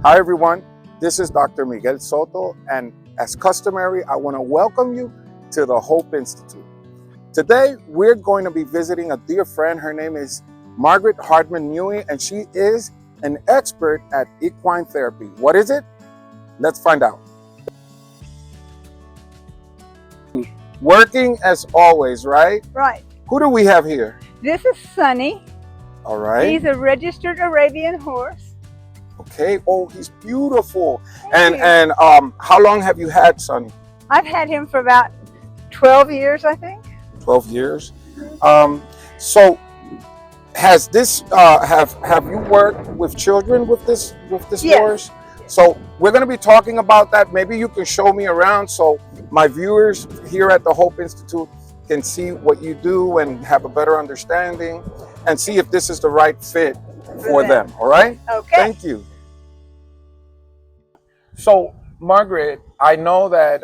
Hi everyone, this is Dr. Miguel Soto, and as customary, I want to welcome you to the H.O.P.E Institute. Today, we're going to be visiting a dear friend. Her name is Margaret Hardman-Muyer, and she is an expert at equine therapy. What is it? Let's find out. Working as always, right? Right. Who do we have here? This is Sonny. All right. He's a registered Arabian horse. Okay. Oh, he's beautiful. Thank you. And how long have you had Sonny? I've had him for about 12 years, I think. 12 years. So has this have you worked with children with this Yes. horse? So we're going to be talking about that. Maybe you can show me around so my viewers here at the H.O.P.E Institute can see what you do and have a better understanding and see if this is the right fit for them. All right? Okay. Thank you. So Margaret, I know that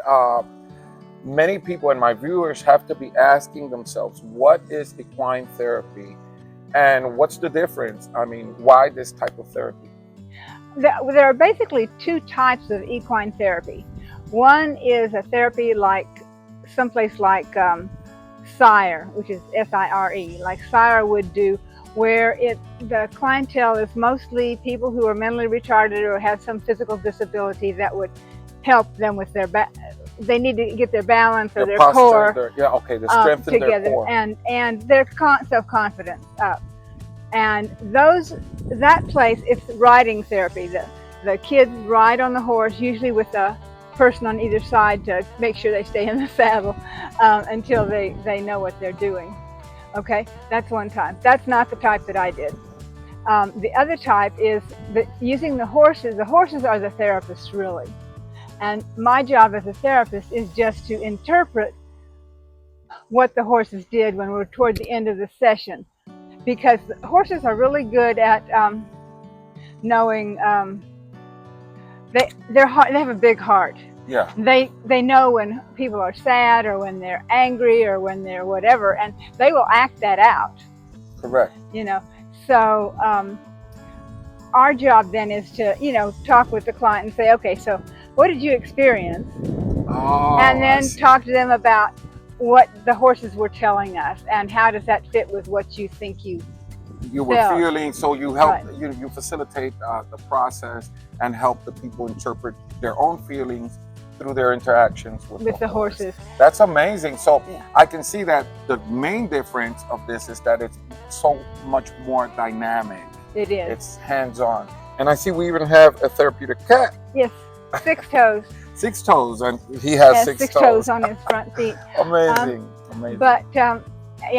many people and my viewers have to be asking themselves, what is equine therapy and what's the difference? I mean, why this type of therapy? There are basically two types of equine therapy. One is a therapy like someplace like SIRE, which is SIRE, like SIRE would do, where the clientele is mostly people who are mentally retarded or have some physical disability that would help them with their they need to get their balance or their posture, core the strength in together, their core. and their self-confidence up. And that place, it's riding therapy. The kids ride on the horse, usually with a person on either side to make sure they stay in the saddle until they know what they're doing. Okay, that's one type. That's not the type that I did. The other type is using the horses. The horses are the therapists, really. And my job as a therapist is just to interpret what the horses did when we're toward the end of the session. Because horses are really good at knowing, they have a big heart. Yeah. They know when people are sad or when they're angry or when they're whatever, and they will act that out. Correct. You know, so our job then is to, talk with the client and say, okay, so what did you experience? Oh, and then talk to them about what the horses were telling us and how does that fit with what you think you were feeling. So you help, right. you facilitate the process and help the people interpret their own feelings through their interactions with the horses. That's amazing. So yeah. I can see that the main difference of this is that it's so much more dynamic. It is. It's hands-on. And I see we even have a therapeutic cat. Yes, 6 toes. 6 toes, and he has 6 toes on his front feet. Amazing, amazing. But yeah,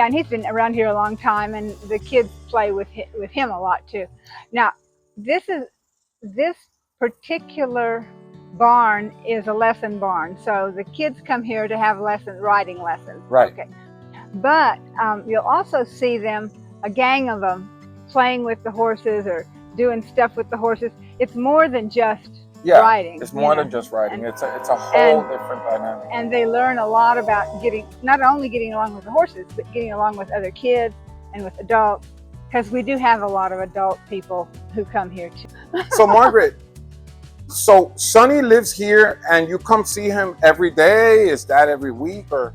and he's been around here a long time, and the kids play with him a lot too. Now, this particular barn is a lesson barn, so the kids come here to have riding lessons. Right. Okay. But you'll also see them, a gang of them, playing with the horses or doing stuff with the horses. It's more than just riding. It's more than just riding. It's a whole different dynamic. And they learn a lot about not only getting along with the horses, but getting along with other kids and with adults, because we do have a lot of adult people who come here too. So Margaret, so Sonny lives here and you come see him every day? Is that every week or?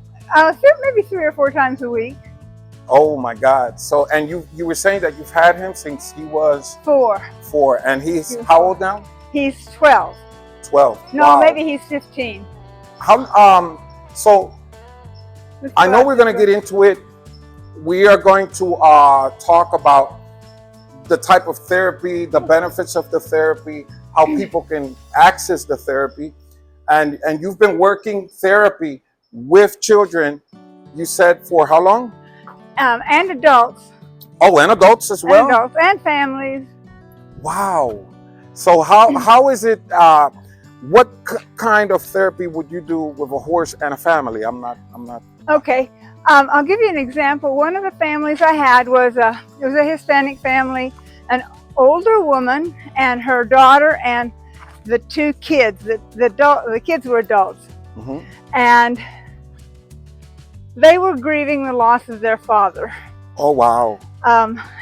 Maybe 3 or 4 times a week. Oh my God. So, and you were saying that you've had him since he was? 4. 4. And he's how old now? He's 12. 12. No, wow. Maybe he's 15. So I know we're going to get into it. We are going to talk about the type of therapy, the benefits of the therapy, how people can access the therapy. And you've been working therapy with children, you said, for how long? And adults. Oh, and adults as well? And adults and families. Wow. So how is it, what kind of therapy would you do with a horse and a family? I'm not. Okay. I'll give you an example. One of the families I had was a Hispanic family, an older woman and her daughter and the 2 kids. The kids were adults. Mm-hmm. And they were grieving the loss of their father. Oh, wow.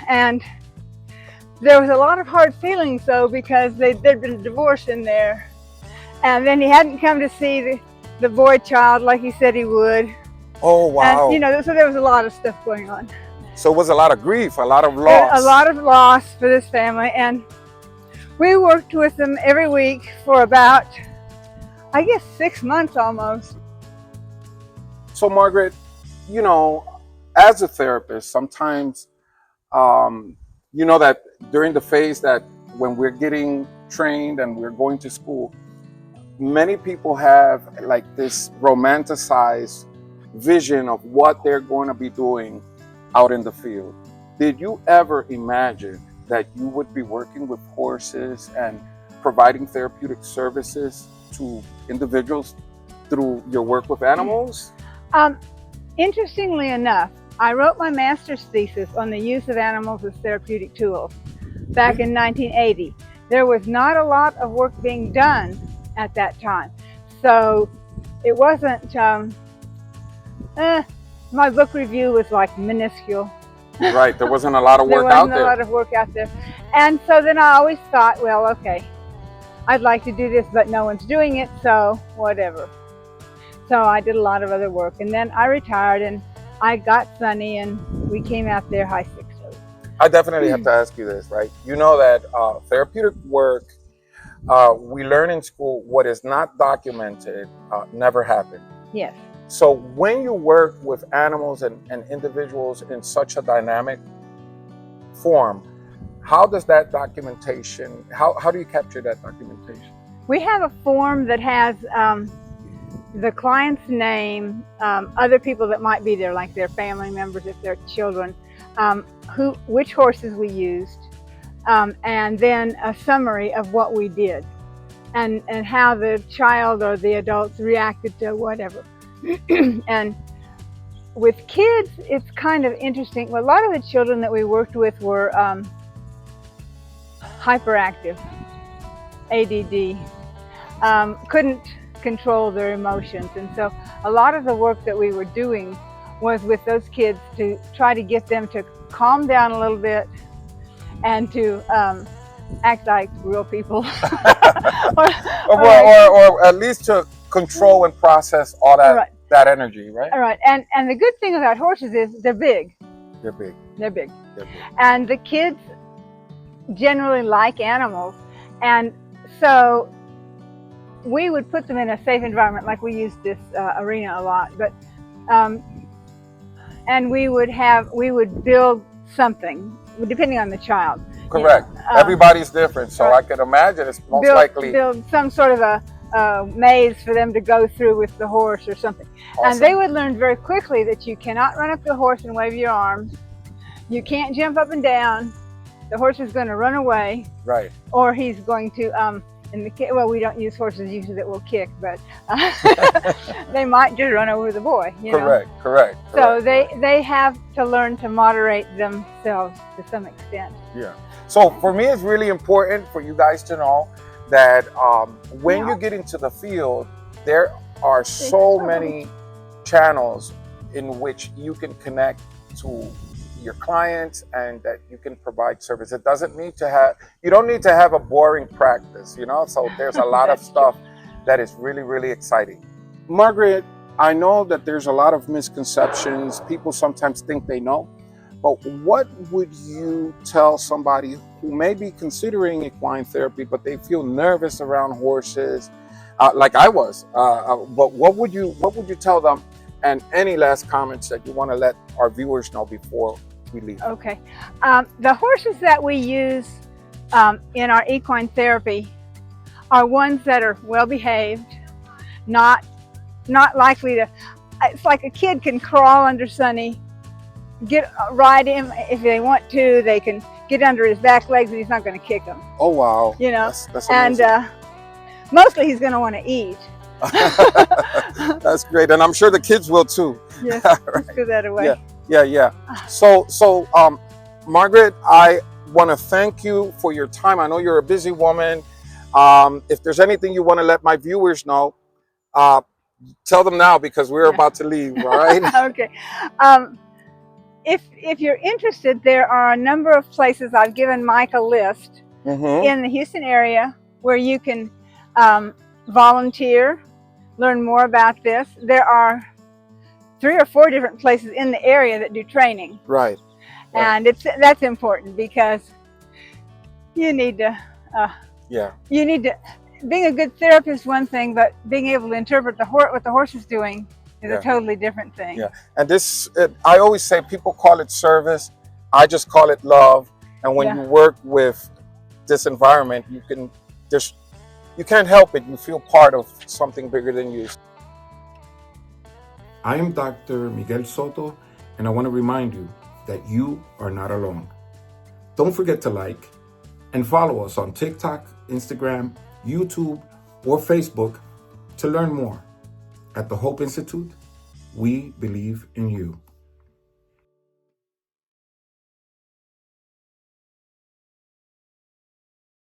And There was a lot of hard feelings though, because there'd been a divorce in there, and then he hadn't come to see the boy child like he said he would. Oh, And you wow. know, so there was a lot of stuff going on. So it was a lot of grief, a lot of A loss. lot of loss for this family, and we worked with them every week for about, I guess, 6 months almost. So, Margaret, you know, as a therapist, sometimes, you know, that during the phase that when we're getting trained and we're going to school, many people have like this romanticized vision of what they're going to be doing out in the field. Did you ever imagine that you would be working with horses and providing therapeutic services to individuals through your work with animals? Interestingly enough, I wrote my master's thesis on the use of animals as therapeutic tools back in 1980. There was not a lot of work being done at that time, so it wasn't, my book review was like minuscule. Right, there wasn't a lot of There work out wasn't a lot there. of work out there. And so then I always thought, well, okay, I'd like to do this, but no one's doing it, so whatever. So I did a lot of other work, and then I retired and I got Sonny and we came out there high six. I definitely have to ask you this, right? You know that therapeutic work, we learn in school, what is not documented never happened. Yes. So when you work with animals and individuals in such a dynamic form, how does that documentation, how do you capture that documentation? We have a form that has the client's name, other people that might be there, like their family members, if they're children, which horses we used, and then a summary of what we did, and how the child or the adults reacted to whatever. And with kids, it's kind of interesting. Well, a lot of the children that we worked with were hyperactive, ADD, couldn't control their emotions. And so a lot of the work that we were doing was with those kids to try to get them to calm down a little bit and to act like real people. or at least to control and process all that, right. that energy, right? All right. And the good thing about horses is they're big. They're big. They're big. They're big. And the kids generally like animals. And so we would put them in a safe environment, like we used this arena a lot, but and we would build something depending on the child. Correct. You know, everybody's different, so right. I can imagine it's most likely build some sort of a maze for them to go through with the horse or something. Awesome. And they would learn very quickly that you cannot run up to the horse and wave your arms. You can't jump up and down. The horse is going to run away. Right. Or he's going to well, we don't use horses usually that will kick, but they might just run over the boy. You know? Correct. So they have to learn to moderate themselves to some extent. Yeah. So for me, it's really important for you guys to know that when you get into the field, there are so many channels in which you can connect to your clients and that you can provide service. It doesn't need to have, you don't need to have a boring practice, you know? So there's a lot of stuff that is really, really exciting. Margaret, I know that there's a lot of misconceptions. People sometimes think they know, but what would you tell somebody who may be considering equine therapy, but they feel nervous around horses, like I was, but what would you tell them? And any last comments that you want to let our viewers know before we leave? Okay. The horses that we use in our equine therapy are ones that are well behaved, not likely to, it's like a kid can crawl under Sonny, ride him if they want to, they can get under his back legs and he's not going to kick them. Oh wow. You know, that's amazing. And mostly he's going to want to eat. That's great, and I'm sure the kids will too. Yes, let's do that away. Yeah. So, Margaret, I want to thank you for your time. I know you're a busy woman. If there's anything you want to let my viewers know, tell them now because we're about to leave. All right. Okay. if you're interested, there are a number of places. I've given Mike a list in the Houston area where you can volunteer, learn more about this. There are 3 or 4 different places in the area that do training. Right. And that's important because you need to. You need to. Being a good therapist is one thing, but being able to interpret what the horse is doing is a totally different thing. Yeah. And I always say people call it service. I just call it love. And when you work with this environment, you can't help it. You feel part of something bigger than you. I am Dr. Miguel Soto, and I want to remind you that you are not alone. Don't forget to like and follow us on TikTok, Instagram, YouTube, or Facebook to learn more. At the H.O.P.E Institute, we believe in you.